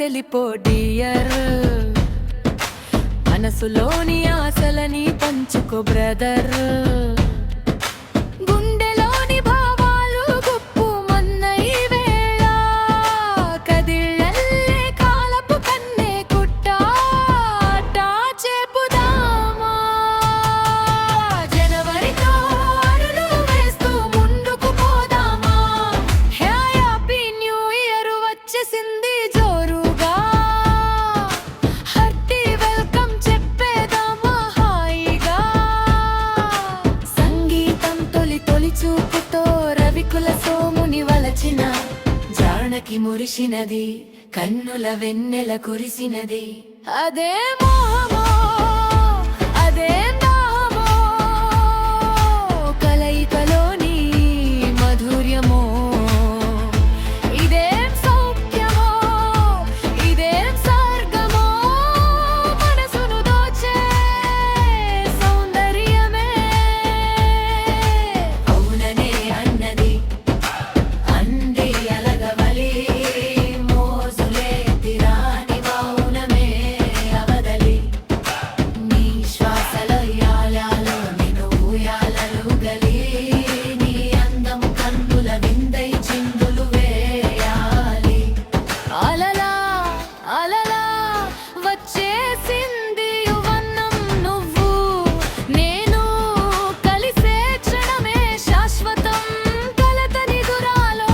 వెళ్ళిపో డియర్, మనసులోని ఆశలని పంచుకో బ్రదర్. గుండెలోని భావాలు గుప్పు మన్నై వేళ, కదిళ్ళల్లే కాలపు కన్నే కుట్టాట చెప్పుదామా. జనవరితో అడుగు వేస్తూ ముందుకు పోదామా. హ్యాపీ న్యూ ఇయర్ వచ్చేసింది జోరుగా, హార్టీ వెల్కమ్ చెప్పేదామా హాయిగా. సంగీతం తొలి తొలి చూపుతో రవికుల సోముని వలచిన, జానకి మురిసినది కన్నుల వెన్నెల కురిసినది. అదే మోహమో అదే దాహమో, కలయికలోని మధుర్యమో, ఇదేం సౌఖ్యమో ఇదేం స్వర్గమో, మనసును దోచే సౌందర్యమే. అవుననే అన్నది అంది అలగవలి, మోజులే తిరాని మౌనమే అవదలి. నీ శ్వాసలో యాలాలో నిన్ను ఊయాలలుగలి, నీ అందం కన్నుల విందై చిందులు వేయాలి. అలలా అలలా వచ్చేసింది యువన్నం, నువ్వు నేను కలిసే క్షణమే శాశ్వతం. కలతని గురాలో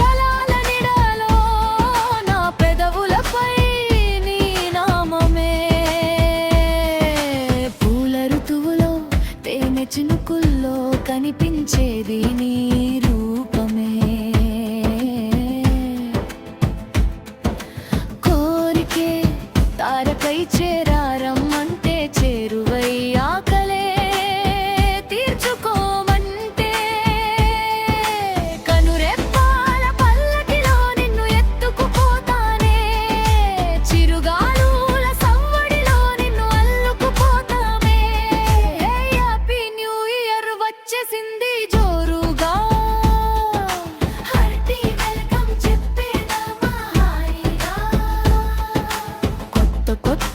కలాల నిడాలో, నా పెదవులపై నీ నామమే. పూల ఋతువులో తేనె చినుకుల్లో కనిపించేది నీ రూపమే. కోరికే తారకై చేరారమ్మంటే చేరువై, ఆకలే తీర్చుకోమంటే కనురెప్పాల పల్లకిలో నిన్ను ఎత్తుకుపోతానే. చిరుగాలుల సవ్వడిలో నిన్ను అల్లుకుపోతామే. హ్యాపీ న్యూ ఇయర్ వచ్చేసింది జోరుగా, హార్టీ వెల్కమ్ చెప్పేదామా హాయిగా. కొత్త కొత్త